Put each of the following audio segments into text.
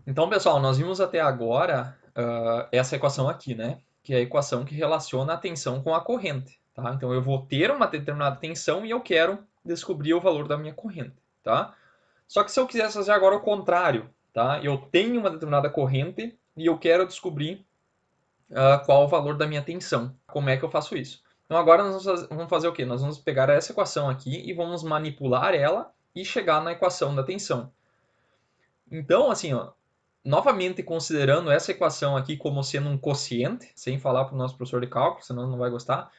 Então, pessoal, nós vimos até agora essa equação aqui, né? Que é a equação que relaciona a tensão com a corrente, tá? Então, eu vou ter uma determinada tensão e eu quero descobrir o valor da minha corrente, tá? Só que se eu quisesse fazer agora o contrário, tá? Eu tenho uma determinada corrente e eu quero descobrir qual o valor da minha tensão. Como é que eu faço isso? Então, agora nós vamos fazer o quê? Nós vamos pegar essa equação aqui e vamos manipular ela e chegar na equação da tensão. Então, assim, ó, novamente considerando essa equação aqui como sendo um quociente, sem falar para o nosso professor de cálculo, senão ele não vai gostar,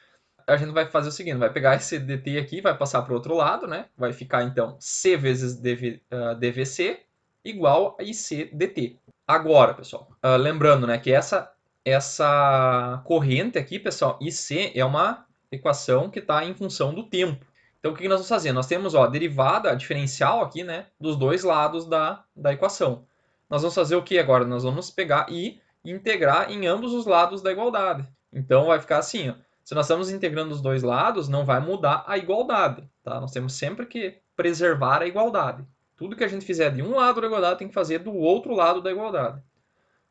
a gente vai fazer o seguinte, vai pegar esse dt aqui, vai passar para o outro lado, né? Vai ficar, então, c vezes dvc igual a ic dt. Agora, pessoal, lembrando, né, que essa corrente aqui, pessoal, ic é uma equação que está em função do tempo. Então, o que nós vamos fazer? Nós temos ó, a derivada, a diferencial aqui, né, dos dois lados da equação. Nós vamos fazer o que agora? Nós vamos pegar e integrar em ambos os lados da igualdade. Então, vai ficar assim, ó, se nós estamos integrando os dois lados, não vai mudar a igualdade. Tá? Nós temos sempre que preservar a igualdade. Tudo que a gente fizer de um lado da igualdade tem que fazer do outro lado da igualdade.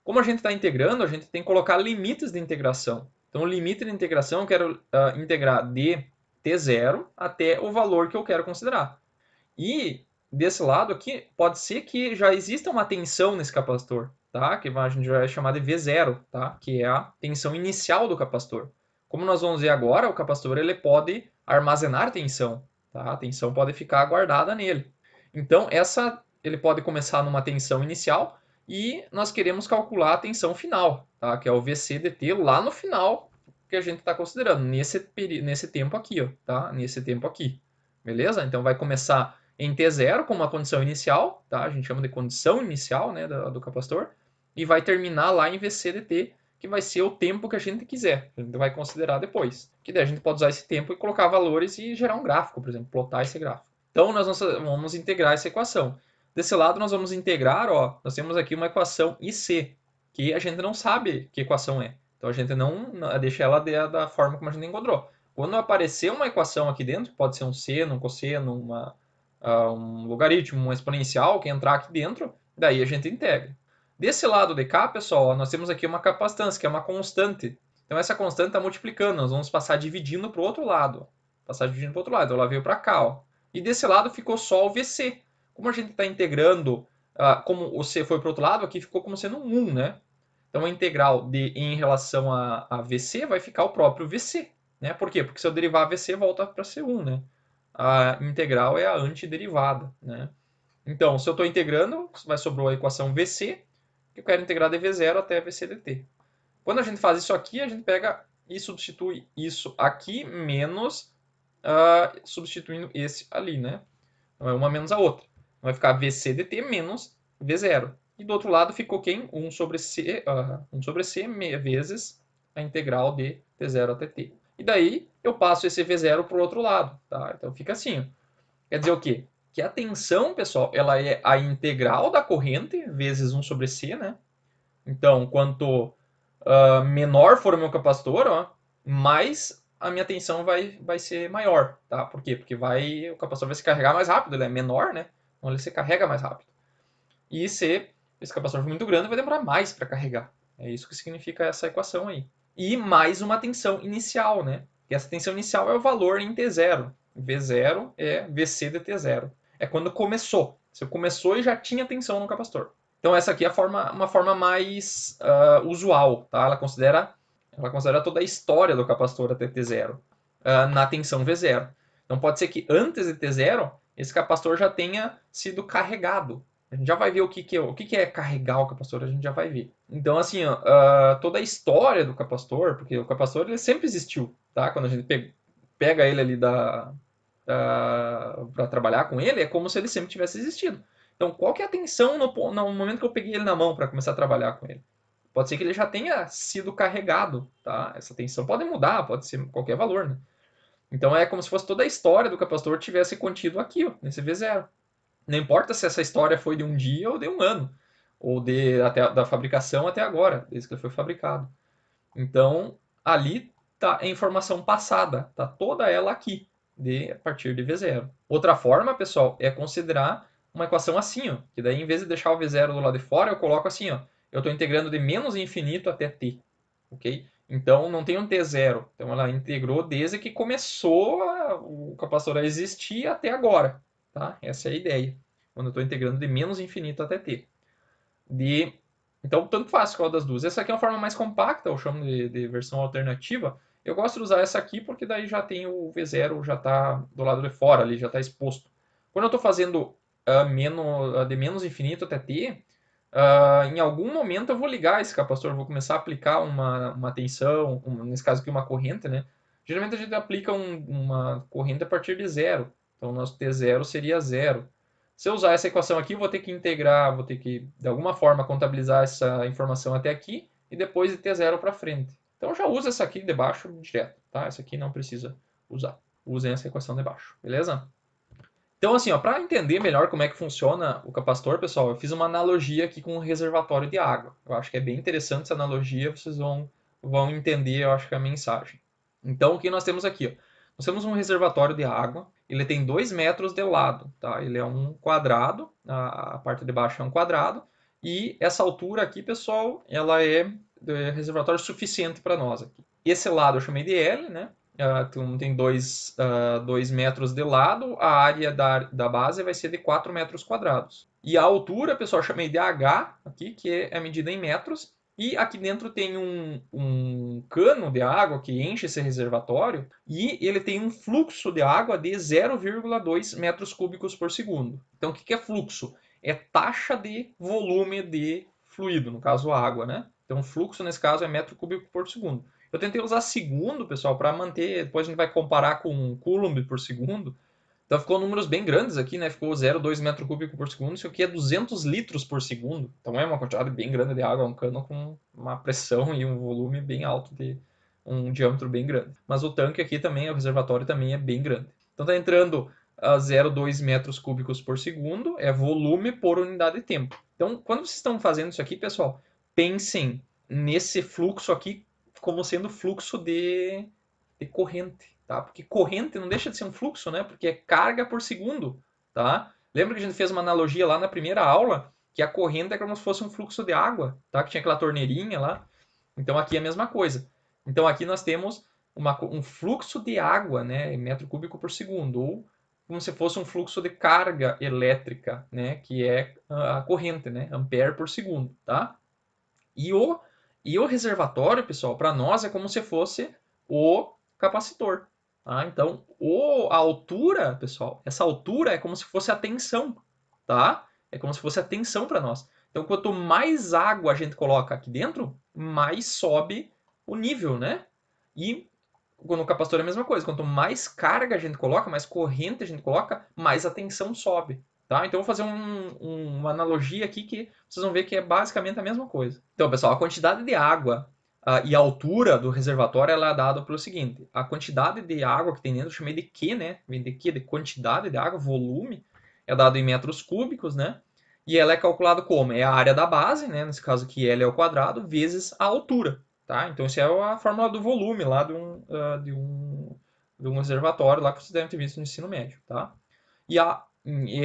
Como a gente está integrando, a gente tem que colocar limites de integração. Então, o limite de integração eu quero integrar de t0 até o valor que eu quero considerar. E desse lado aqui, pode ser que já exista uma tensão nesse capacitor, tá? Que a gente vai chamar de V0, tá? Que é a tensão inicial do capacitor. Como nós vamos ver agora, o capacitor ele pode armazenar tensão, tá? A tensão pode ficar guardada nele. Então, ele pode começar numa tensão inicial e nós queremos calcular a tensão final, tá? Que é o VC dt lá no final que a gente está considerando, nesse tempo aqui, ó, tá? Nesse tempo aqui. Beleza? Então, vai começar em T0 como a condição inicial, tá? A gente chama de condição inicial, né, do capacitor, e vai terminar lá em VC dt, que vai ser o tempo que a gente quiser. A gente vai considerar depois. Que daí a gente pode usar esse tempo e colocar valores e gerar um gráfico, por exemplo, plotar esse gráfico. Então, nós vamos integrar essa equação. Desse lado, nós vamos integrar, ó, nós temos aqui uma equação IC, que a gente não sabe que equação é. Então, a gente não deixa ela da forma como a gente encontrou. Quando aparecer uma equação aqui dentro, pode ser um seno, um cosseno, um logaritmo, uma exponencial que entrar aqui dentro, daí a gente integra. Desse lado de cá, pessoal, nós temos aqui uma capacitância, que é uma constante. Então, essa constante está multiplicando, nós vamos passar dividindo para o outro lado. Passar dividindo para o outro lado, então ela veio para cá. Ó. E desse lado ficou só o VC. Como a gente está integrando, como o C foi para o outro lado, aqui ficou como sendo um 1, né? Então, a integral em relação a VC vai ficar o próprio VC. Né? Por quê? Porque se eu derivar VC, volta para ser 1, né? A integral é a antiderivada. Né? Então, se eu estou integrando, vai sobrar a equação VC, que eu quero integrar de V0 até VC dt. Quando a gente faz isso aqui, a gente pega e substitui isso aqui menos substituindo esse ali, né? Então, é uma menos a outra. Vai ficar VC dt menos V0. E do outro lado ficou quem? 1 sobre C vezes a integral de T0 até T. E daí eu passo esse V0 para o outro lado. Tá? Então fica assim. Ó. Quer dizer o quê? Que a tensão, pessoal, ela é a integral da corrente vezes 1 sobre C, né? Então, quanto menor for o meu capacitor, ó, mais a minha tensão vai ser maior, tá? Por quê? Porque o capacitor vai se carregar mais rápido, ele é menor, né? Então ele se carrega mais rápido. E se esse capacitor for muito grande, vai demorar mais para carregar. É isso que significa essa equação aí. E mais uma tensão inicial, né? E essa tensão inicial é o valor em T0. V0 é VC de T0. É quando começou. Você começou e já tinha tensão no capacitor. Então essa aqui é uma forma mais usual, tá? Ela considera toda a história do capacitor até T0 na tensão V0. Então pode ser que antes de T0 esse capacitor já tenha sido carregado. A gente já vai ver o que é carregar o capacitor, a gente já vai ver. Então assim, ó, toda a história do capacitor, porque o capacitor ele sempre existiu, tá? Quando a gente pega ele ali para trabalhar com ele, é como se ele sempre tivesse existido. Então, qual que é a tensão no momento que eu peguei ele na mão para começar a trabalhar com ele? Pode ser que ele já tenha sido carregado, tá? Essa tensão pode mudar, pode ser qualquer valor, né? Então, é como se fosse toda a história do capacitor tivesse contido aqui, ó, nesse V0. Não importa se essa história foi de um dia ou de um ano, ou até da fabricação até agora, desde que ele foi fabricado. Então, ali está a informação passada, está toda ela aqui, a partir de V0. Outra forma, pessoal, é considerar uma equação assim, ó, que daí em vez de deixar o V0 do lado de fora, eu coloco assim, ó, eu estou integrando de menos infinito até t, ok? Então não tem um t0, então ela integrou desde que começou o capacitor a existir até agora, tá? Essa é a ideia, quando eu estou integrando de menos infinito até t. Então, tanto faz qual das duas. Essa aqui é uma forma mais compacta, eu chamo de versão alternativa. Eu gosto de usar essa aqui porque daí já tem o V0, já está do lado de fora ali, já está exposto. Quando eu estou fazendo de menos infinito até t, em algum momento eu vou ligar esse capacitor, vou começar a aplicar uma tensão, nesse caso aqui uma corrente, né? Geralmente a gente aplica uma corrente a partir de zero. Então, o nosso T0 seria zero. Se eu usar essa equação aqui, eu vou ter que integrar, vou ter que, de alguma forma, contabilizar essa informação até aqui e depois de T0 para frente. Então, já usa essa aqui de baixo direto, tá? Essa aqui não precisa usar. Usem essa equação de baixo, beleza? Então, assim, para entender melhor como é que funciona o capacitor, pessoal, eu fiz uma analogia aqui com um reservatório de água. Eu acho que é bem interessante essa analogia, vocês vão entender, eu acho que a mensagem. Então, o que nós temos aqui? Ó? Nós temos um reservatório de água, ele tem 2 metros de lado, tá? Ele é um quadrado, a parte de baixo é um quadrado, e essa altura aqui, pessoal, ela é reservatório suficiente para nós aqui. Esse lado eu chamei de L, né? Tem 2 metros de lado, a área da base vai ser de 4 metros quadrados. E a altura, pessoal, eu chamei de H aqui, que é a medida em metros. E aqui dentro tem um cano de água que enche esse reservatório e ele tem um fluxo de água de 0,2 metros cúbicos por segundo. Então, o que é fluxo? É taxa de volume de fluido, no caso a água, né? Então, fluxo nesse caso é metro cúbico por segundo. Eu tentei usar segundo, pessoal, para manter. Depois a gente vai comparar com Coulomb por segundo. Então ficou números bem grandes aqui, né? Ficou 0,2 metro cúbico por segundo. Isso aqui é 200 litros por segundo. Então é uma quantidade bem grande de água. É um cano com uma pressão e um volume bem alto, de um diâmetro bem grande. Mas o tanque aqui também, o reservatório também é bem grande. Então está entrando a 0,2 metros cúbicos por segundo. É volume por unidade de tempo. Então, quando vocês estão fazendo isso aqui, pessoal, pensem nesse fluxo aqui como sendo fluxo de corrente, tá? Porque corrente não deixa de ser um fluxo, né? Porque é carga por segundo, tá? Lembra que a gente fez uma analogia lá na primeira aula que a corrente é como se fosse um fluxo de água, tá? Que tinha aquela torneirinha lá. Então aqui é a mesma coisa. Então aqui nós temos um fluxo de água, né? Metro cúbico por segundo, ou como se fosse um fluxo de carga elétrica, né? Que é a corrente, né? Ampere por segundo, tá? E o reservatório, pessoal, para nós é como se fosse o capacitor. Tá? Então, a altura, pessoal, essa altura é como se fosse a tensão. Tá? É como se fosse a tensão para nós. Então, quanto mais água a gente coloca aqui dentro, mais sobe o nível, né? E no capacitor é a mesma coisa. Quanto mais carga a gente coloca, mais corrente a gente coloca, mais a tensão sobe. Tá? Então, eu vou fazer uma analogia aqui que vocês vão ver que é basicamente a mesma coisa. Então, pessoal, a quantidade de água e a altura do reservatório ela é dada pelo seguinte. A quantidade de água que tem dentro, eu chamei de Q, né? Vem de Q, de quantidade de água, volume, é dado em metros cúbicos, né? E ela é calculada como? É a área da base, né? Nesse caso aqui, L é o quadrado, vezes a altura. Tá? Então, essa é a fórmula do volume lá de um reservatório lá que vocês devem ter visto no ensino médio. Tá? E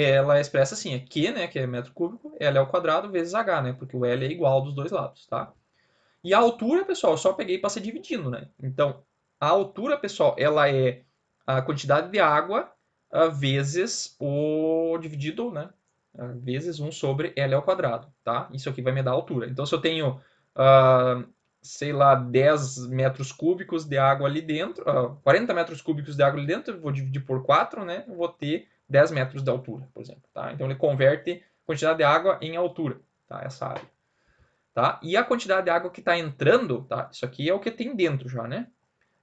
ela é expressa assim, é Q, né, que é metro cúbico, L ao quadrado vezes H, né, porque o L é igual dos dois lados, tá? E a altura, pessoal, eu só peguei e passei dividindo, né? Então, a altura, pessoal, ela é a quantidade de água vezes o dividido, né, vezes 1 sobre L ao quadrado, tá? Isso aqui vai me dar a altura. Então, se eu tenho, sei lá, 10 metros cúbicos de água ali dentro, 40 metros cúbicos de água ali dentro, eu vou dividir por 4, né? Eu vou ter 10 metros de altura, por exemplo, tá? Então, ele converte quantidade de água em altura, tá? Essa área, tá? E a quantidade de água que está entrando, tá? Isso aqui é o que tem dentro já, né?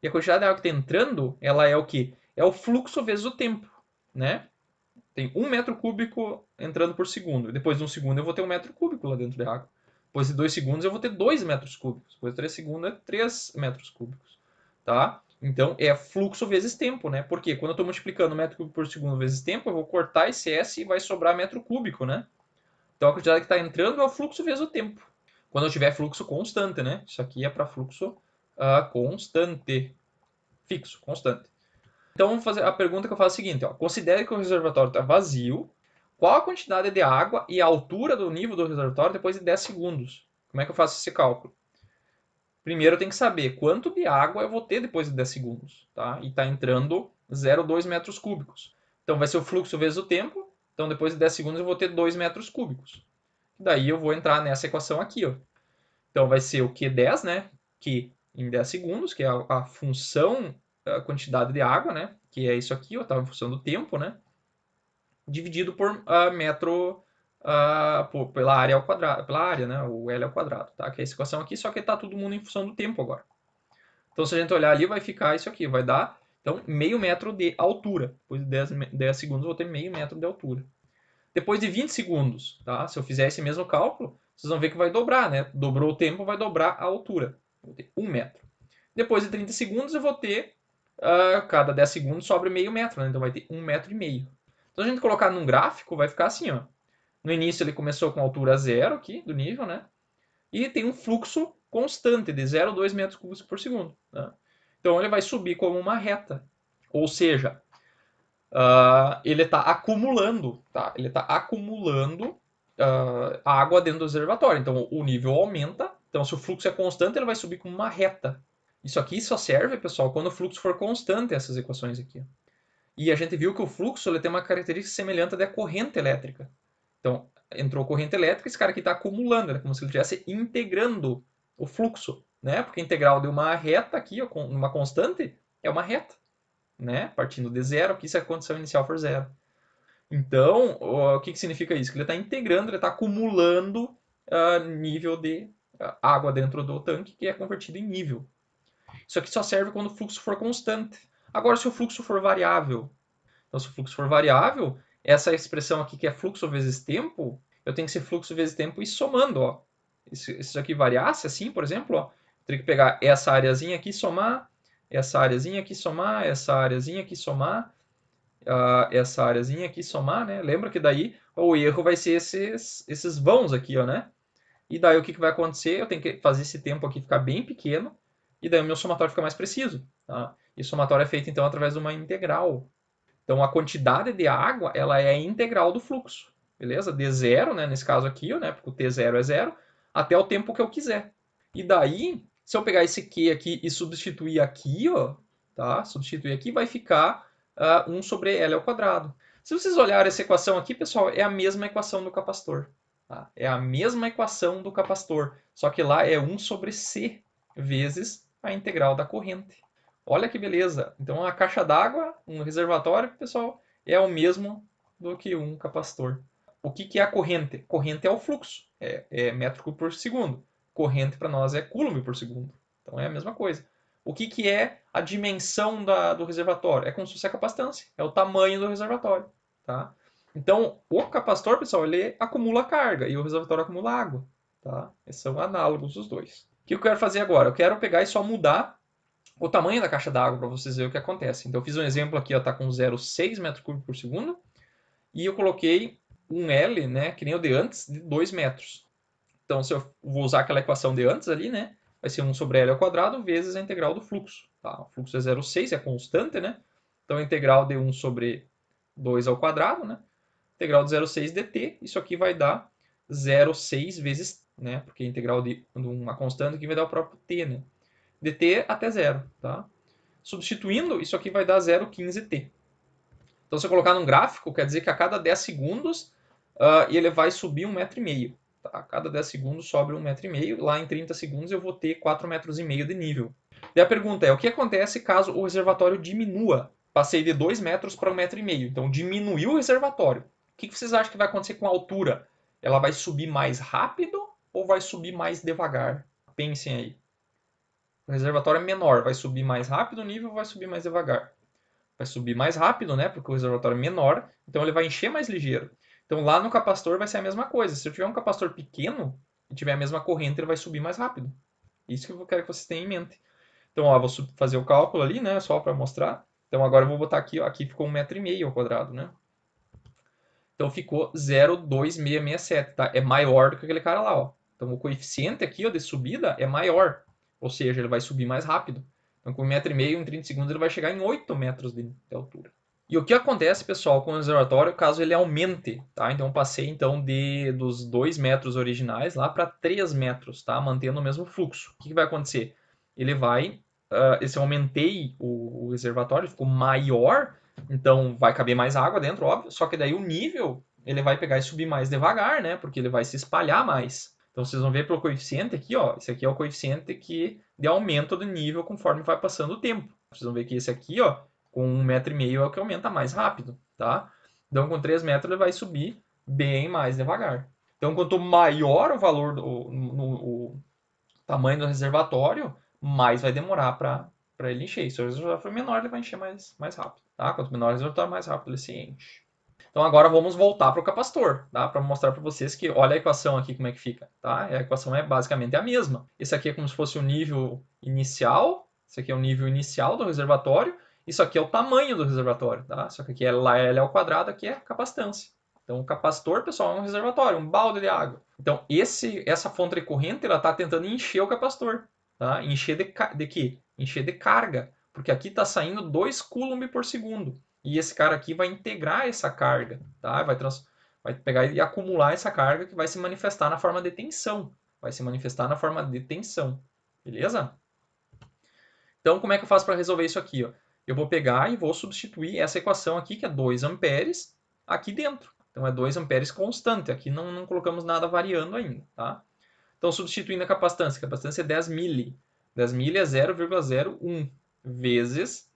E a quantidade de água que está entrando, ela é o quê? É o fluxo vezes o tempo, né? Tem 1 metro cúbico entrando por segundo. Depois de 1 segundo eu vou ter 1 metro cúbico lá dentro da água. Depois de 2 segundos eu vou ter 2 metros cúbicos. Depois de 3 segundos é 3 metros cúbicos. Tá? Então é fluxo vezes tempo, né? Porque quando eu estou multiplicando metro cúbico por segundo vezes tempo, eu vou cortar esse S e vai sobrar metro cúbico, né? Então a quantidade que está entrando é o fluxo vezes o tempo. Quando eu tiver fluxo constante, né? Isso aqui é para fluxo constante. Fixo, constante. Então vamos fazer a pergunta que eu faço é a seguinte, ó. Considere que o reservatório está vazio qual a quantidade de água e a altura do nível do reservatório depois de 10 segundos. Como é que eu faço esse cálculo? Primeiro eu tenho que saber quanto de água eu vou ter depois de 10 segundos. Tá? E está entrando 0,2 metros cúbicos. Então vai ser o fluxo vezes o tempo. Então depois de 10 segundos eu vou ter 2 metros cúbicos. Daí eu vou entrar nessa equação aqui. Ó. Então vai ser o Q10, né? Q em 10 segundos, que é a função, a quantidade de água, né? Que é isso aqui, tá? Em função do tempo, né? Dividido por metro pela área ao quadrado, pela área, né? O L ao quadrado, tá? Que é essa equação aqui, só que tá todo mundo em função do tempo agora. Então, se a gente olhar ali, vai ficar isso aqui, vai dar, então, meio metro de altura. Depois de 10 segundos, eu vou ter meio metro de altura. Depois de 20 segundos, tá? Se eu fizer esse mesmo cálculo, vocês vão ver que vai dobrar, né? Dobrou o tempo, vai dobrar a altura. Vou ter 1 metro. Depois de 30 segundos, eu vou ter, cada 10 segundos sobra meio metro, né? Então vai ter 1,5 metro. Então, a gente colocar num gráfico, vai ficar assim, ó. No início ele começou com altura zero aqui, do nível, né? E tem um fluxo constante de 0,2 metros cúbicos por segundo. Né? Então ele vai subir como uma reta. Ou seja, ele está acumulando, tá? Ele está acumulando água dentro do reservatório. Então o nível aumenta. Então se o fluxo é constante, ele vai subir como uma reta. Isso aqui só serve, pessoal, quando o fluxo for constante, essas equações aqui. E a gente viu que o fluxo ele tem uma característica semelhante à da corrente elétrica. Então, entrou corrente elétrica, esse cara aqui está acumulando, é como se ele estivesse integrando o fluxo, né? Porque a integral de uma reta aqui, uma constante, é uma reta, né? Partindo de zero, aqui se a condição inicial for zero. Então, o que significa isso? Que ele está integrando, ele está acumulando nível de água dentro do tanque, que é convertido em nível. Isso aqui só serve quando o fluxo for constante. Agora, se o fluxo for variável, então se o fluxo for variável, essa expressão aqui que é fluxo vezes tempo, eu tenho que ser fluxo vezes tempo e somando, ó. Se isso aqui variasse assim, por exemplo, ó, eu teria que pegar essa areazinha aqui e somar, essa areazinha aqui somar, essa areazinha aqui somar, essa areazinha aqui somar, né? Lembra que daí o erro vai ser esses vãos aqui, ó, né? E daí o que vai acontecer? Eu tenho que fazer esse tempo aqui ficar bem pequeno, e daí o meu somatório fica mais preciso. Tá? E o somatório é feito então através de uma integral. Então a quantidade de água ela é a integral do fluxo, beleza? De zero, né, nesse caso aqui, né, porque o T0 é zero, até o tempo que eu quiser. E daí, se eu pegar esse Q aqui e substituir aqui, ó, tá? Substituir aqui, vai ficar 1 sobre L ao quadrado. Se vocês olharem essa equação aqui, pessoal, é a mesma equação do capacitor. Tá? É a mesma equação do capacitor, só que lá é 1 sobre C vezes a integral da corrente. Olha que beleza. Então a caixa d'água, um reservatório, pessoal, é o mesmo do que um capacitor. O que é a corrente? Corrente é o fluxo, é metro cúbico por segundo. Corrente para nós é coulomb por segundo. Então é a mesma coisa. O que é a dimensão do reservatório? É como se fosse a capacitância, é o tamanho do reservatório. Tá? Então o capacitor, pessoal, ele acumula carga e o reservatório acumula água. Tá? Esses são análogos os dois. O que eu quero fazer agora? Eu quero pegar e só mudar o tamanho da caixa d'água para vocês verem o que acontece. Então eu fiz um exemplo aqui, está com 0,6 metros cúbicos por segundo, e eu coloquei um L, né, que nem o de antes, de 2 metros. Então se eu vou usar aquela equação de antes ali, né, vai ser 1 sobre L ao quadrado vezes a integral do fluxo. Tá? O fluxo é 0,6, é constante, né? Então a integral de 1 sobre 2 ao quadrado, né? Integral de 0,6 dt, isso aqui vai dar 0,6 vezes, né? Porque a integral de uma constante aqui vai dar o próprio t, né? dt até zero, tá? Substituindo, isso aqui vai dar 0,15t. Então, se eu colocar num gráfico, quer dizer que a cada 10 segundos ele vai subir 1,5 m. Tá? A cada 10 segundos sobe 1,5 m. Lá em 30 segundos eu vou ter 4,5 metros de nível. E a pergunta é, o que acontece caso o reservatório diminua? Passei de 2 metros para 1,5 m. Então, diminuiu o reservatório. O que vocês acham que vai acontecer com a altura? Ela vai subir mais rápido ou vai subir mais devagar? Pensem aí. O reservatório é menor, vai subir mais rápido o nível ou vai subir mais devagar? Vai subir mais rápido, né? Porque o reservatório é menor, então ele vai encher mais ligeiro. Então lá no capacitor vai ser a mesma coisa. Se eu tiver um capacitor pequeno e tiver a mesma corrente, ele vai subir mais rápido. Isso que eu quero que vocês tenham em mente. Então, ó, vou fazer o cálculo ali, né? Só para mostrar. Então agora eu vou botar aqui, ó, aqui ficou 1,5 m ao quadrado, né? Então ficou 0,2667, tá? É maior do que aquele cara lá, ó. Então o coeficiente aqui, ó, de subida é maior. Ou seja, ele vai subir mais rápido. Então com 1,5 m, em 30 segundos, ele vai chegar em 8 metros de altura. E o que acontece, pessoal, com o reservatório, caso ele aumente, tá? Então eu passei então dos 2 metros originais lá para 3 metros, tá? Mantendo o mesmo fluxo. O que vai acontecer? Ele vai, se eu aumentei o reservatório, ficou maior, então vai caber mais água dentro, óbvio, só que daí o nível ele vai pegar e subir mais devagar, né? Porque ele vai se espalhar mais. Então vocês vão ver pelo coeficiente aqui, ó. Esse aqui é o coeficiente de aumento do nível conforme vai passando o tempo. Vocês vão ver que esse aqui, ó, com 1,5 m é o que aumenta mais rápido, tá? Então com 3 metros ele vai subir bem mais devagar. Então quanto maior o valor, o tamanho do reservatório, mais vai demorar para ele encher. Se o reservatório for menor, ele vai encher mais rápido, tá? Quanto menor o reservatório, mais rápido ele se enche. Então agora vamos voltar para o capacitor, tá? Para mostrar para vocês que olha a equação aqui como é que fica, tá? A equação é basicamente a mesma. Esse aqui é como se fosse o nível inicial, esse aqui é o nível inicial do reservatório, isso aqui é o tamanho do reservatório, tá? Só que aqui é L ao quadrado, aqui é a capacitância. Então o capacitor, pessoal, é um reservatório, um balde de água. Então essa fonte de corrente, ela está tentando encher o capacitor, tá? Encher de quê? Encher de carga, porque aqui está saindo 2 coulomb por segundo. E esse cara aqui vai integrar essa carga, tá? Vai pegar e acumular essa carga que vai se manifestar na forma de tensão. Vai se manifestar na forma de tensão, beleza? Então, como é que eu faço para resolver isso aqui? Ó? Eu vou pegar e vou substituir essa equação aqui, que é 2 amperes, aqui dentro. Então, é 2 amperes constante. Aqui não colocamos nada variando ainda, tá? Então, substituindo a capacitância é 10 mili. 10 mili é 0,01 vezes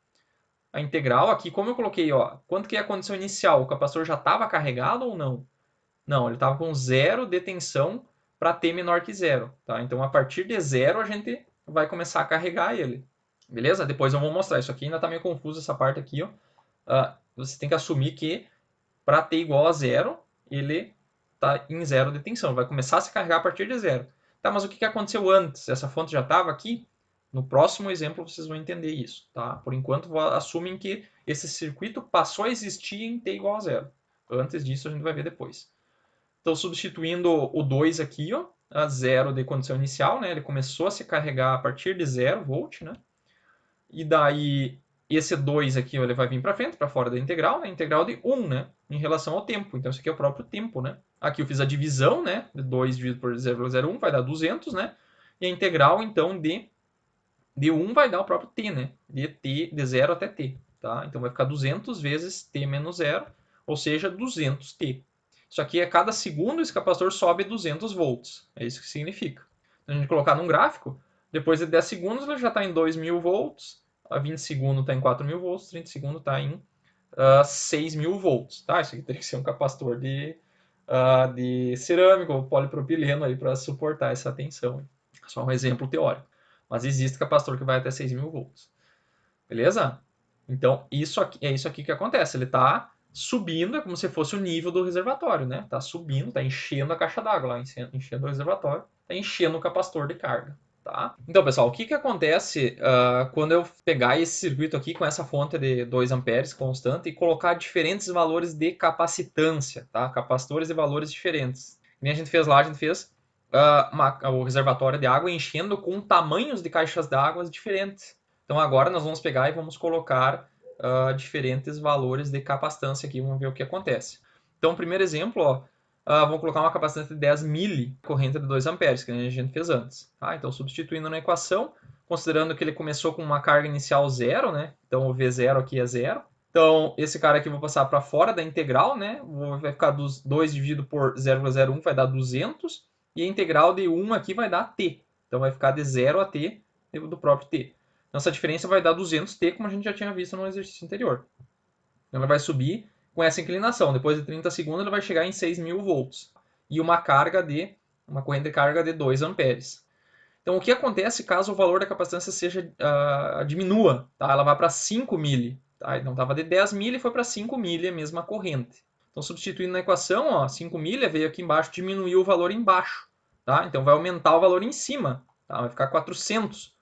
a integral. Aqui, como eu coloquei, ó, quanto que é a condição inicial? O capacitor já estava carregado ou não? Não, ele estava com zero de tensão para t menor que zero. Tá? Então, a partir de zero, a gente vai começar a carregar ele. Beleza? Depois eu vou mostrar. Isso aqui ainda está meio confuso, essa parte aqui. Ó. Você tem que assumir que para t igual a zero, ele está em zero de tensão. Ele vai começar a se carregar a partir de zero. Tá, mas o que aconteceu antes? Essa fonte já estava aqui? No próximo exemplo vocês vão entender isso. Tá? Por enquanto, assumem que esse circuito passou a existir em t igual a zero. Antes disso, a gente vai ver depois. Então, substituindo o 2 aqui, ó, a zero de condição inicial, né? Ele começou a se carregar a partir de 0 volt, né? E daí, esse 2 aqui, ó, ele vai vir para frente, para fora da integral, né? Integral de 1, né? Em relação ao tempo. Então, isso aqui é o próprio tempo, né? Aqui eu fiz a divisão, né? De 2 dividido por 0,01 vai dar 200, né? E a integral, então, de 1 vai dar o próprio t, né? De 0 até t, tá? Então, vai ficar 200 vezes t menos 0, ou seja, 200t. Isso aqui é cada segundo esse capacitor sobe 200 volts. É isso que significa. Se a gente colocar num gráfico, depois de 10 segundos ele já está em 2.000 volts, a 20 segundos está em 4.000 volts, 30 segundos está em 6.000 volts. Tá? Isso aqui teria que ser um capacitor de cerâmica ou polipropileno aí para suportar essa tensão. Só um exemplo teórico. Mas existe capacitor que vai até 6.000 volts. Beleza? Então, é isso aqui que acontece. Ele está subindo, é como se fosse o nível do reservatório, né? Está subindo, está enchendo a caixa d'água lá, enchendo o reservatório, está enchendo o capacitor de carga. Tá? Então, pessoal, o que acontece quando eu pegar esse circuito aqui com essa fonte de 2 amperes constante e colocar diferentes valores de capacitância, tá? Capacitores de valores diferentes. Nem a gente fez lá, a gente fez o reservatório de água enchendo com tamanhos de caixas d'água diferentes. Então agora nós vamos pegar e vamos colocar diferentes valores de capacitância aqui, vamos ver o que acontece. Então, o primeiro exemplo, ó, vamos colocar uma capacitância de 10 mili, corrente de 2 amperes, que a gente fez antes. Tá? Então, substituindo na equação, considerando que ele começou com uma carga inicial zero, né? Então, o V0 aqui é zero. Então, esse cara aqui eu vou passar para fora da integral, né? Vai ficar 2 dividido por 0,01, vai dar 200. E a integral de 1 aqui vai dar t. Então, vai ficar de 0 a t do próprio t. Então, essa diferença vai dar 200t, como a gente já tinha visto no exercício anterior. Então, ela vai subir com essa inclinação. Depois de 30 segundos, ela vai chegar em 6.000 volts. E uma corrente de carga de 2 amperes. Então, o que acontece caso o valor da capacitância diminua? Tá? Ela vai para 5 mili. Tá? Então, estava de 10 mili e foi para 5 mili a mesma corrente. Então, substituindo na equação, ó, 5 mili veio aqui embaixo, diminuiu o valor embaixo. Tá? Então, vai aumentar o valor em cima. Tá? Vai ficar 400.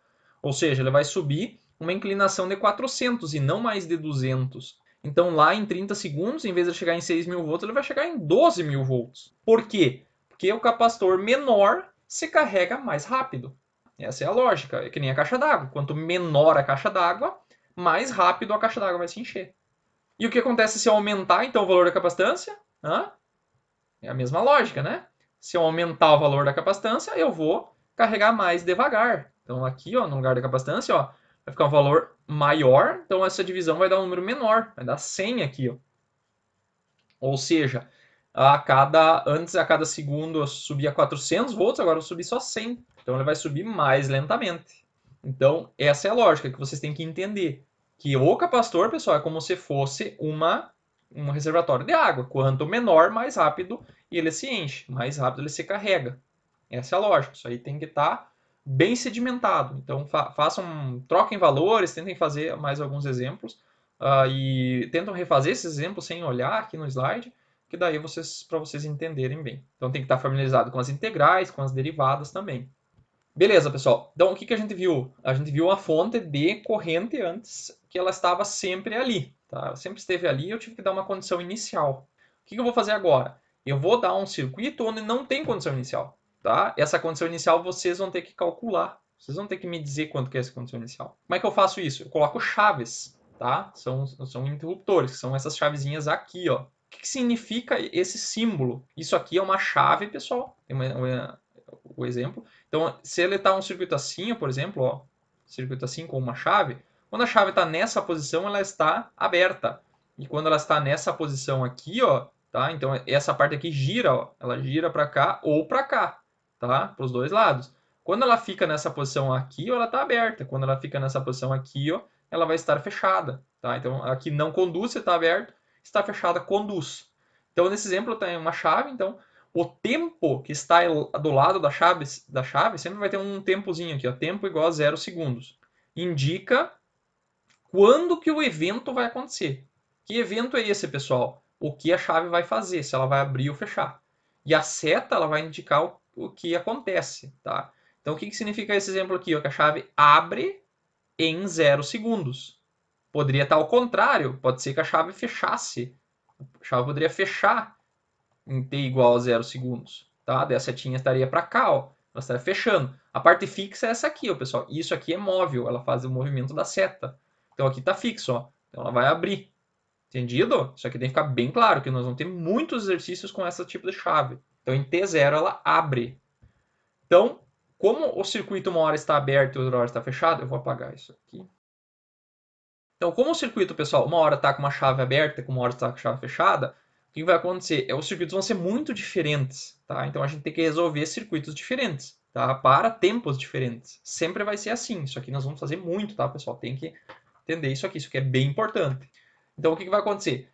Ou seja, ele vai subir uma inclinação de 400 e não mais de 200. Então, lá em 30 segundos, em vez de chegar em 6.000 volts, ele vai chegar em 12.000 volts. Por quê? Porque o capacitor menor se carrega mais rápido. Essa é a lógica. É que nem a caixa d'água. Quanto menor a caixa d'água, mais rápido a caixa d'água vai se encher. E o que acontece se eu aumentar, então, o valor da capacitância? É a mesma lógica, né? Se eu aumentar o valor da capacitância, eu vou carregar mais devagar. Então, aqui, ó, no lugar da capacitância, ó, vai ficar um valor maior, então essa divisão vai dar um número menor, vai dar 100 aqui, ó. Ou seja, antes a cada segundo eu subia 400 volts, agora eu subi só 100. Então ele vai subir mais lentamente. Então essa é a lógica que vocês têm que entender. Que o capacitor, pessoal, é como se fosse um reservatório de água. Quanto menor, mais rápido ele se enche, mais rápido ele se carrega. Essa é a lógica. Isso aí tem que estar bem sedimentado. Então troquem valores, tentem fazer mais alguns exemplos e tentam refazer esses exemplos sem olhar aqui no slide, que daí para vocês entenderem bem. Então tem que estar familiarizado com as integrais, com as derivadas também. Beleza, pessoal. Então o que a gente viu? A gente viu a fonte de corrente antes, que ela estava sempre ali. Tá? Ela sempre esteve ali e eu tive que dar uma condição inicial. O que eu vou fazer agora? Eu vou dar um circuito onde não tem condição inicial. Tá? Essa condição inicial vocês vão ter que calcular. Vocês vão ter que me dizer quanto que é essa condição inicial. Como é que eu faço isso? Eu coloco chaves. Tá? São interruptores, que são essas chavezinhas aqui. Ó. O que significa esse símbolo? Isso aqui é uma chave, pessoal. Tem o exemplo. Então, se ele está um circuito assim, por exemplo, ó, circuito assim com uma chave, quando a chave está nessa posição, ela está aberta. E quando ela está nessa posição aqui, ó, tá? Então essa parte aqui gira, ó, ela gira para cá ou para cá, tá? Para os dois lados. Quando ela fica nessa posição aqui, ó, ela está aberta. Quando ela fica nessa posição aqui, ó, ela vai estar fechada, tá? Então aqui não conduz, está aberto, está fechada, conduz. Então nesse exemplo tem uma chave, então o tempo que está do lado da chave sempre vai ter um tempozinho aqui, ó, tempo igual a 0 segundos. Indica quando que o evento vai acontecer. Que evento é esse, pessoal? O que a chave vai fazer, se ela vai abrir ou fechar. E a seta ela vai indicar o que acontece, tá? Então o que significa esse exemplo aqui? Ó, que a chave abre em 0 segundos. Poderia estar ao contrário, pode ser que a chave fechasse. A chave poderia fechar em t igual a 0 segundos. Tá? Daí a setinha estaria para cá, ó. Ela estaria fechando. A parte fixa é essa aqui, ó, pessoal. Isso aqui é móvel, ela faz o movimento da seta. Então aqui está fixo, ó. Então ela vai abrir. Entendido? Isso aqui tem que ficar bem claro, que nós vamos ter muitos exercícios com esse tipo de chave. Então em T0 ela abre. Então, como o circuito uma hora está aberto e outra hora está fechado, eu vou apagar isso aqui. Então, como o circuito, pessoal, uma hora está com uma chave aberta, uma hora está com a chave fechada, o que vai acontecer? Os circuitos vão ser muito diferentes, tá? Então a gente tem que resolver circuitos diferentes, tá? Para tempos diferentes. Sempre vai ser assim. Isso aqui nós vamos fazer muito, tá, pessoal? Tem que entender isso aqui é bem importante. Então o que vai acontecer?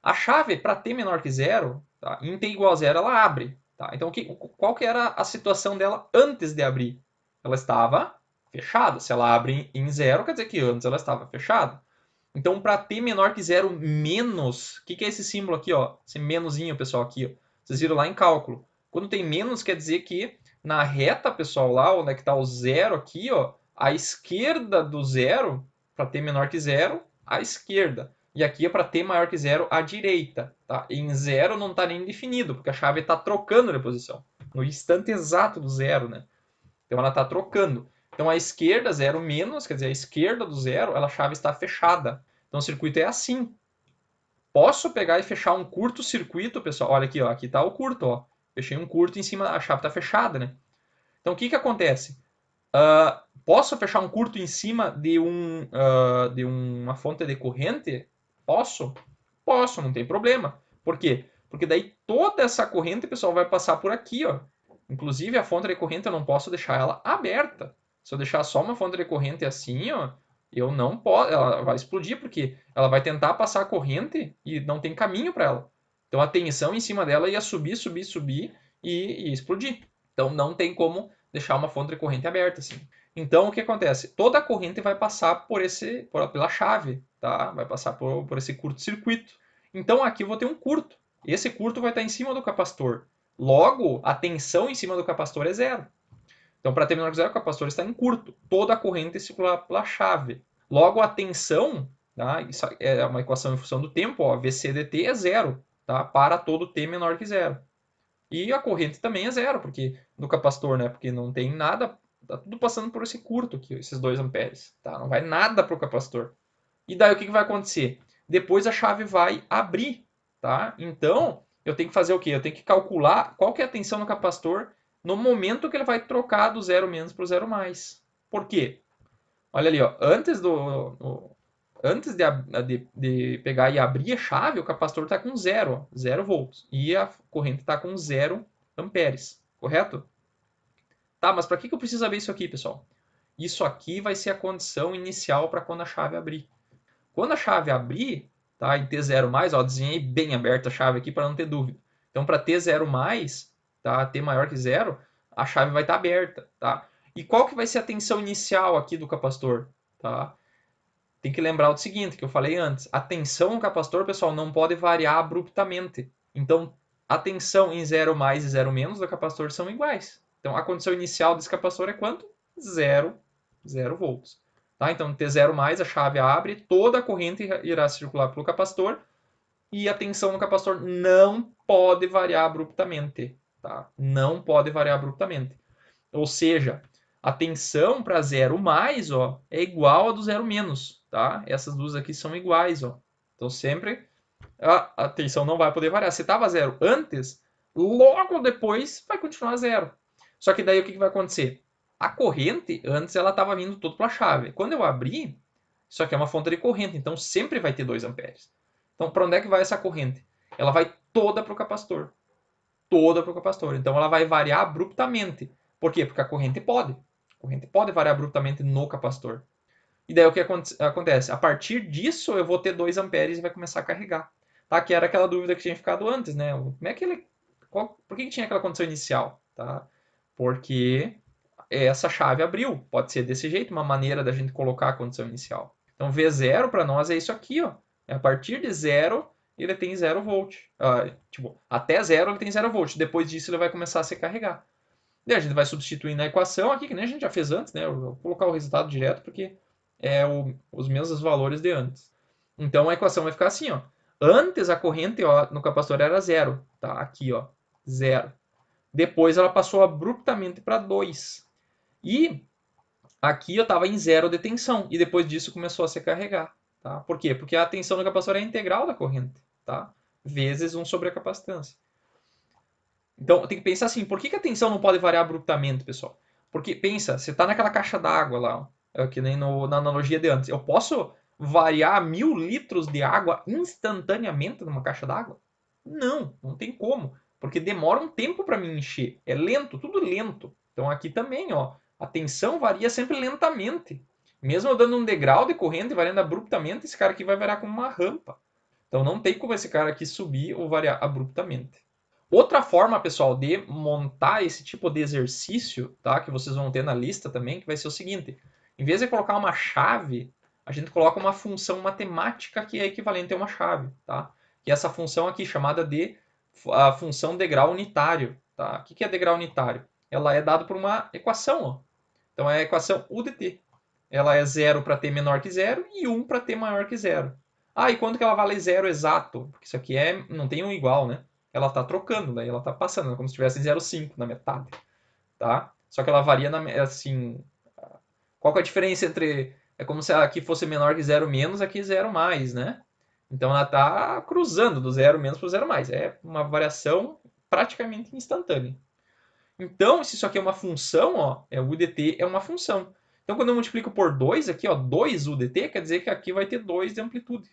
A chave para t menor que zero, tá? Em t igual a zero, ela abre. Tá? Então qual que era a situação dela antes de abrir? Ela estava fechada. Se ela abre em zero, quer dizer que antes ela estava fechada. Então, para t menor que zero menos, o que é esse símbolo aqui, ó? Esse menusinho, pessoal, aqui, ó. Vocês viram lá em cálculo. Quando tem menos, quer dizer que na reta, pessoal, lá onde é que está o zero aqui, ó, à esquerda do zero, para t menor que zero, à esquerda. E aqui é para t maior que zero, à direita. Tá? Em zero não está nem definido, porque a chave está trocando de posição. No instante exato do zero, né? Então ela está trocando. Então a esquerda, zero menos, quer dizer, a esquerda do zero, a chave está fechada. Então o circuito é assim. Posso pegar e fechar um curto-circuito, pessoal? Olha aqui, ó, aqui está o curto. Ó. Fechei um curto em cima, a chave está fechada. Né? Então o que acontece? Posso fechar um curto em cima de uma fonte de corrente? Posso? Posso, não tem problema. Por quê? Porque daí toda essa corrente, pessoal, vai passar por aqui, ó. Inclusive a fonte de corrente eu não posso deixar ela aberta. Se eu deixar só uma fonte de corrente assim, ó, eu não posso, ela vai explodir porque ela vai tentar passar a corrente e não tem caminho para ela. Então a tensão em cima dela ia subir, subir, subir e explodir. Então não tem como deixar uma fonte de corrente aberta assim. Então o que acontece? Toda a corrente vai passar pela chave, tá? Vai passar por esse curto-circuito. Então aqui eu vou ter um curto. Esse curto vai estar em cima do capacitor. Logo, a tensão em cima do capacitor é zero. Então, para t menor que zero, o capacitor está em curto. Toda a corrente circula pela chave. Logo, a tensão, tá? Isso é uma equação em função do tempo, ó, Vc dt é zero, tá? Para todo t menor que zero. E a corrente também é zero, porque do capacitor, né? Porque não tem nada, tá tudo passando por esse curto aqui, esses 2 amperes, tá? Não vai nada para o capacitor. E daí o que vai acontecer? depois a chave vai abrir, tá? Então, eu tenho que fazer o quê? Eu tenho que calcular qual que é a tensão no capacitor no momento que ele vai trocar do 0 menos para o 0 mais. Por quê? Olha ali, ó, antes de pegar e abrir a chave, o capacitor está com 0, 0 volts. E a corrente está com 0 amperes, correto? Tá, mas para que eu preciso saber isso aqui, pessoal? Isso aqui vai ser a condição inicial para quando a chave abrir. Quando a chave abrir, tá, em T0+, ó, desenhei bem aberta a chave aqui para não ter dúvida. Então, para T0+, tá, T maior que 0, a chave vai estar aberta, tá? E qual que vai ser a tensão inicial aqui do capacitor, tá? Tem que lembrar o seguinte, que eu falei antes. A tensão no capacitor, pessoal, não pode variar abruptamente. Então, a tensão em 0 mais e 0 menos do capacitor são iguais. Então, a condição inicial desse capacitor é quanto? 0, 0 volts. Tá? Então, T0 mais, a chave abre, toda a corrente irá circular pelo capacitor e a tensão no capacitor não pode variar abruptamente. Tá? Não pode variar abruptamente. Ou seja, a tensão para 0 mais, ó, é igual a do 0 menos, tá? Essas duas aqui são iguais, ó. Então sempre a tensão não vai poder variar. Se estava 0 antes, logo depois vai continuar 0. Só que daí o que vai acontecer? A corrente, antes ela estava vindo toda pela chave. Quando eu abrir, isso aqui é uma fonte de corrente, então sempre vai ter 2 amperes. Então para onde é que vai essa corrente? Ela vai toda para o capacitor. Toda para o capacitor. Então ela vai variar abruptamente. Por quê? Porque a corrente pode. A corrente pode variar abruptamente no capacitor. E daí o que acontece? A partir disso eu vou ter 2 amperes e vai começar a carregar. Tá? Que era aquela dúvida que tinha ficado antes, né? Como é que ele... Por que tinha aquela condição inicial? Tá? Porque essa chave abriu. Pode ser desse jeito, uma maneira da gente colocar a condição inicial. Então V0 para nós é isso aqui, ó. É a partir de 0 ele tem 0 volt. Tipo, até 0 ele tem 0 volt. Depois disso ele vai começar a se carregar. Daí a gente vai substituir na equação aqui, que nem a gente já fez antes, né? Eu vou colocar o resultado direto porque é os mesmos valores de antes. Então a equação vai ficar assim, ó. Antes a corrente, ó, no capacitor era 0, tá? Aqui, ó, 0. Depois ela passou abruptamente para 2. E aqui eu estava em 0 de tensão e depois disso começou a se carregar, tá? Por quê? Porque a tensão do capacitor é a integral da corrente, tá? Vezes 1 sobre a capacitância. Então, tem que pensar assim, por que a tensão não pode variar abruptamente, pessoal? Porque, pensa, você está naquela caixa d'água lá, ó, que nem na analogia de antes. Eu posso variar 1000 litros de água instantaneamente numa caixa d'água? Não, não tem como. Porque demora um tempo para me encher. É lento, tudo lento. Então, aqui também, ó, a tensão varia sempre lentamente. Mesmo eu dando um degrau de corrente variando abruptamente, esse cara aqui vai variar como uma rampa. Então, não tem como esse cara aqui subir ou variar abruptamente. Outra forma, pessoal, de montar esse tipo de exercício, tá? Que vocês vão ter na lista também, que vai ser o seguinte. Em vez de colocar uma chave, a gente coloca uma função matemática que é equivalente a uma chave, tá? Que é essa função aqui, chamada de a função degrau unitário, tá? O que é degrau unitário? Ela é dada por uma equação, ó. Então é a equação U de t. Ela é 0 para t menor que 0 e 1 para t maior que 0. E quando que ela vale 0 exato? Porque isso aqui não tem um igual, né? Ela está trocando, daí ela está passando, como se tivesse em 0,5 na metade, tá? Só que ela varia assim, qual que é a diferença entre, é como se aqui fosse menor que 0 menos, aqui 0 mais, né? Então ela está cruzando do 0 menos para o 0 mais, é uma variação praticamente instantânea. Então, se isso aqui é uma função, ó, o UDT é uma função. Então, quando eu multiplico por 2 aqui, ó, 2 UDT, quer dizer que aqui vai ter 2 de amplitude,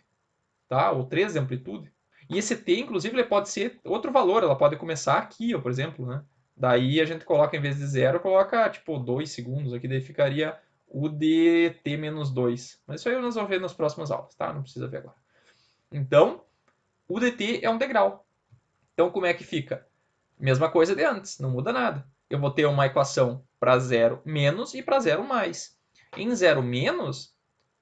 tá? Ou 3 de amplitude. E esse t, inclusive, ele pode ser outro valor. Ela pode começar aqui, ó, por exemplo, né? Daí a gente coloca, em vez de 0, coloca tipo 2 segundos aqui. Daí ficaria o de t menos 2. Mas isso aí nós vamos ver nas próximas aulas, tá? Não precisa ver agora. Então, o dt é um degrau. Então, como é que fica? Mesma coisa de antes, não muda nada. Eu vou ter uma equação para 0 menos e para 0 mais. Em 0 menos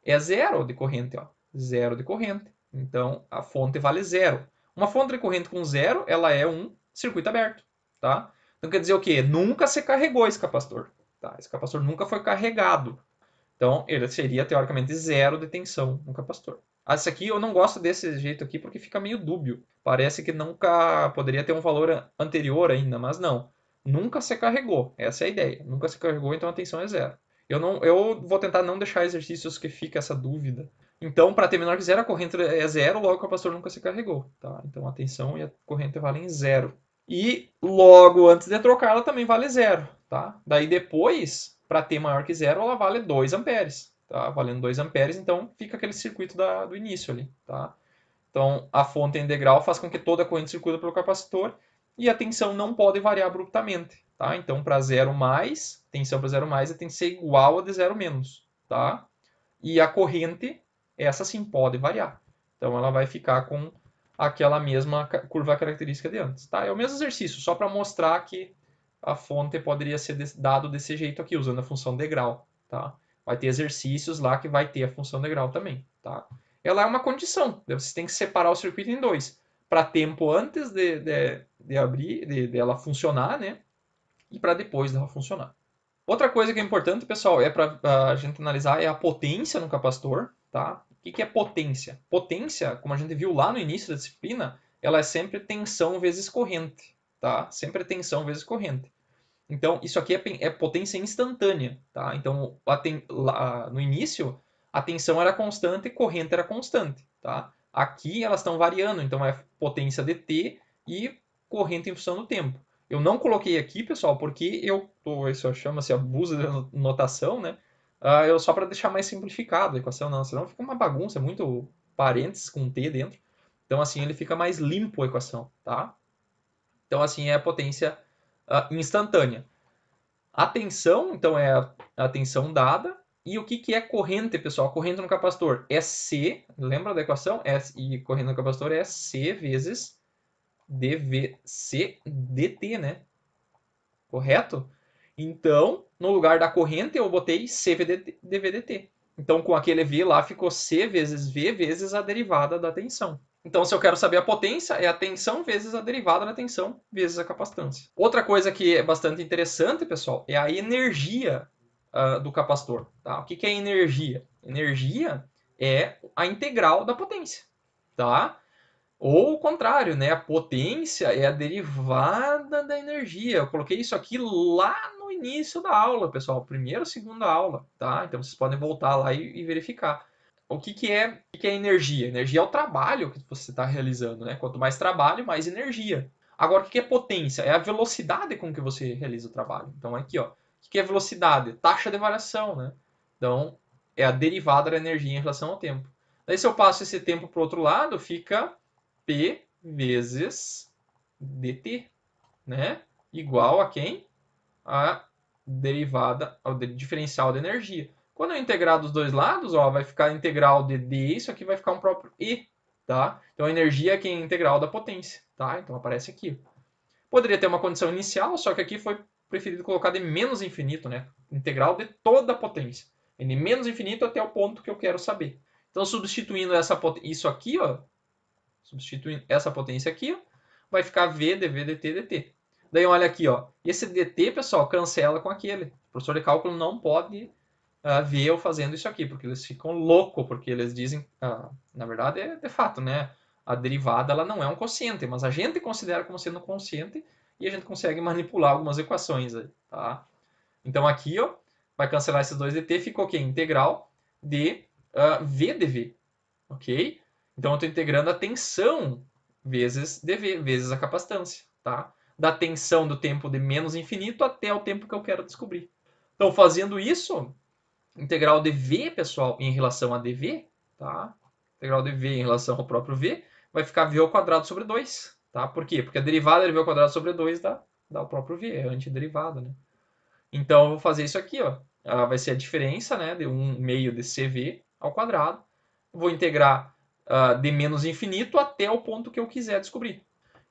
é 0 de corrente, ó. 0 de corrente. Então, a fonte vale 0. Uma fonte de corrente com 0, ela é um circuito aberto, tá? Então, quer dizer o quê? Nunca se carregou esse capacitor, tá? Esse capacitor nunca foi carregado. Então, ele seria, teoricamente, 0 de tensão no capacitor. Esse aqui, eu não gosto desse jeito aqui porque fica meio dúbio. Parece que nunca poderia ter um valor anterior ainda, mas não. Nunca se carregou, essa é a ideia. Nunca se carregou, então a tensão é 0. Eu vou tentar não deixar exercícios que fica essa dúvida, Então, para t menor que zero, a corrente é zero, logo o capacitor nunca se carregou. Tá? Então, a tensão e a corrente valem zero. E logo antes de trocar, ela também vale zero. Tá? Daí depois, para t maior que zero, ela vale 2 amperes. Tá? Valendo 2 amperes, então fica aquele circuito do início ali. Tá? Então, a fonte integral faz com que toda a corrente circule pelo capacitor e a tensão não pode variar abruptamente. Tá? Então, para zero mais, tensão para zero mais tem que ser igual a de zero menos. Tá? E a corrente, essa sim pode variar. Então ela vai ficar com aquela mesma curva característica de antes. Tá? É o mesmo exercício, só para mostrar que a fonte poderia ser dado desse jeito aqui, usando a função degrau. Tá? Vai ter exercícios lá que vai ter a função degrau também. Tá? Ela é uma condição, você tem que separar o circuito em dois. Para tempo antes de abrir, de ela funcionar, né? E para depois dela funcionar. Outra coisa que é importante, pessoal, é para a gente analisar é a potência no capacitor, tá? O que é potência? Potência, como a gente viu lá no início da disciplina, ela é sempre tensão vezes corrente, tá? Sempre tensão vezes corrente. Então, isso aqui é potência instantânea, tá? Então, lá, no início, a tensão era constante e corrente era constante, tá? Aqui elas estão variando, então é potência dt e corrente em função do tempo. Eu não coloquei aqui, pessoal, porque isso chama-se abuso de notação, né? Eu só para deixar mais simplificado a equação, não, senão fica uma bagunça, muito parênteses com t dentro. Então, assim, ele fica mais limpo a equação, tá? Então, assim, é a potência instantânea. A tensão, então, é a tensão dada. E o que é corrente, pessoal? Corrente no capacitor é C, lembra da equação? E corrente no capacitor é C vezes dVc dt, né? Correto? Então, no lugar da corrente, eu botei C dVdt. Então, com aquele V lá, ficou C vezes V vezes a derivada da tensão. Então, se eu quero saber a potência, é a tensão vezes a derivada da tensão vezes a capacitância. Outra coisa que é bastante interessante, pessoal, é a energia do capacitor. Tá? O que é energia? Energia é a integral da potência. Tá? Ou o contrário, né? A potência é a derivada da energia. Eu coloquei isso aqui lá no início da aula, pessoal. Primeira ou segunda aula, tá? Então vocês podem voltar lá e verificar. O que é energia? Energia é o trabalho que você está realizando, né? Quanto mais trabalho, mais energia. Agora, o que é potência? É a velocidade com que você realiza o trabalho. Então, aqui, ó. O que é velocidade? Taxa de variação, né? Então, é a derivada da energia em relação ao tempo. Daí, se eu passo esse tempo para o outro lado, fica P vezes dt, né? Igual a quem? A derivada, ao diferencial da energia. Quando eu integrar dos dois lados, ó, vai ficar a integral de d, isso aqui vai ficar um próprio e, tá? Então a energia é quem é a integral da potência, tá? Então aparece aqui. Poderia ter uma condição inicial, só que aqui foi preferido colocar de menos infinito, né? Integral de toda a potência. De menos infinito até o ponto que eu quero saber. Então substituindo isso aqui, ó, substituindo essa potência aqui, vai ficar V dV dt dt. Daí olha aqui, ó, esse dt, pessoal, cancela com aquele. O professor de cálculo não pode ver eu fazendo isso aqui, porque eles ficam loucos, porque eles dizem, na verdade é de fato, né? A derivada ela não é um quociente, mas a gente considera como sendo um quociente e a gente consegue manipular algumas equações aí, tá? Então aqui, ó, vai cancelar esses dois dt, ficou o quê? Integral de v dv, ok? Então eu estou integrando a tensão vezes dV, vezes a capacitância, tá? Da tensão do tempo de menos infinito até o tempo que eu quero descobrir. Então, fazendo isso, integral de V, pessoal, em relação a dV, tá? Integral de V em relação ao próprio V, vai ficar V ao quadrado sobre 2, tá? Por quê? Porque a derivada de V ao quadrado sobre 2 dá o próprio V, é antiderivada, né? Então, eu vou fazer isso aqui, ó. Vai ser a diferença, né, de 1 meio de CV ao quadrado. Vou integrar de menos infinito até o ponto que eu quiser descobrir.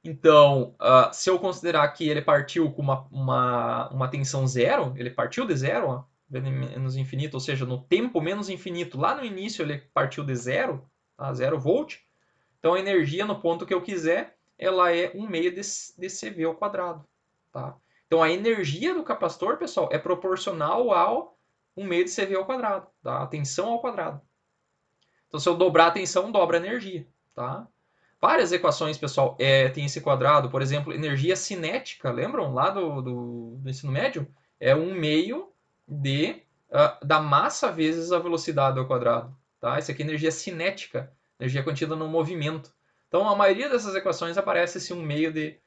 Então, se eu considerar que ele partiu com uma tensão zero, ele partiu de zero, ó, de menos infinito, ou seja, no tempo menos infinito, lá no início ele partiu de zero, tá? 0 volt. Então, a energia no ponto que eu quiser, ela é 1 meio de CV ao quadrado. Tá? Então, a energia do capacitor, pessoal, é proporcional ao 1 meio de CV ao quadrado, tá? A tensão ao quadrado. Então, se eu dobrar a tensão, dobra a energia, tá? Várias equações, pessoal, tem esse quadrado. Por exemplo, energia cinética, lembram lá do ensino médio? É 1 meio da massa vezes a velocidade ao quadrado. tá? Isso aqui é energia cinética, energia contida no movimento. Então, a maioria dessas equações aparece-se um meio de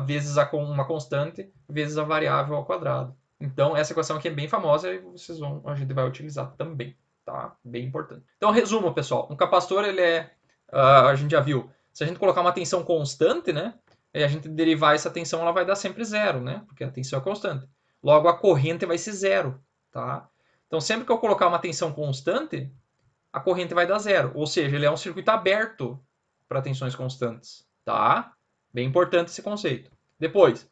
vezes uma constante, vezes a variável ao quadrado. Então, essa equação aqui é bem famosa e a gente vai utilizar também, tá? Bem importante. Então, resumo, pessoal. Um capacitor, a gente já viu, se a gente colocar uma tensão constante, né? E a gente derivar essa tensão, ela vai dar sempre zero, né? Porque a tensão é constante. Logo, a corrente vai ser zero, tá? Então, sempre que eu colocar uma tensão constante, a corrente vai dar zero. Ou seja, ele é um circuito aberto para tensões constantes, tá? Bem importante esse conceito. Depois,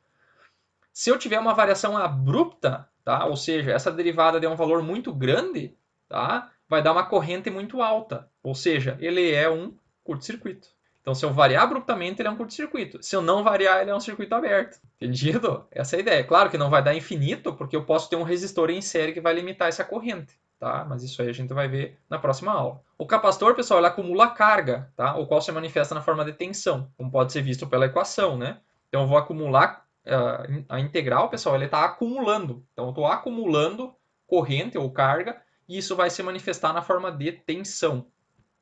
se eu tiver uma variação abrupta, tá? Ou seja, essa derivada der um valor muito grande, tá? Vai dar uma corrente muito alta. Ou seja, ele é um curto-circuito. Então, se eu variar abruptamente, ele é um curto-circuito. Se eu não variar, ele é um circuito aberto. Entendido? Essa é a ideia. Claro que não vai dar infinito, porque eu posso ter um resistor em série que vai limitar essa corrente. Tá? Mas isso aí a gente vai ver na próxima aula. O capacitor, pessoal, ele acumula carga, tá? O qual se manifesta na forma de tensão, como pode ser visto pela equação, né? Então, eu vou acumular a integral, pessoal, ele está acumulando. Então, eu estou acumulando corrente ou carga e isso vai se manifestar na forma de tensão.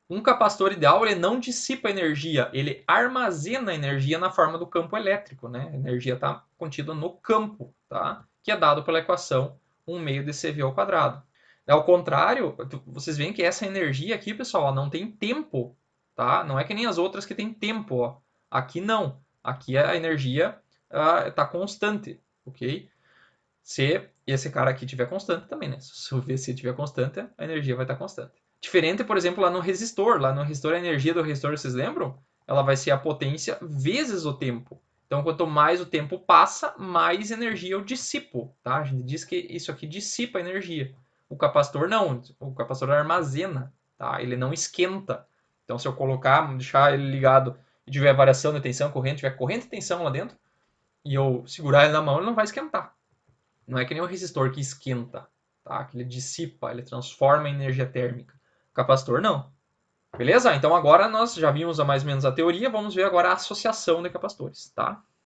Um capacitor ideal, ele não dissipa energia, ele armazena energia na forma do campo elétrico, né? A energia está contida no campo, tá? Que é dado pela equação 1 meio de CV ao quadrado. Ao contrário, vocês veem que essa energia aqui, pessoal, ó, não tem tempo, tá? Não é que nem as outras que tem tempo, ó. Aqui não. Aqui a energia está constante, ok? Se esse cara aqui tiver constante também, né? Se o VC tiver constante, a energia vai estar constante. Diferente, por exemplo, lá no resistor. Lá no resistor, a energia do resistor, vocês lembram? Ela vai ser a potência vezes o tempo. Então, quanto mais o tempo passa, mais energia eu dissipo, tá? A gente diz que isso aqui dissipa energia. O capacitor não. O capacitor armazena, tá? Ele não esquenta. Então, se eu colocar, deixar ele ligado e tiver variação de tensão, corrente, tiver corrente e tensão lá dentro, e eu segurar ele na mão, ele não vai esquentar. Não é que nem um resistor que esquenta, tá? Que ele dissipa, ele transforma em energia térmica. O capacitor não. Beleza? Então agora nós já vimos mais ou menos a teoria, vamos ver agora a associação de capacitores, tá?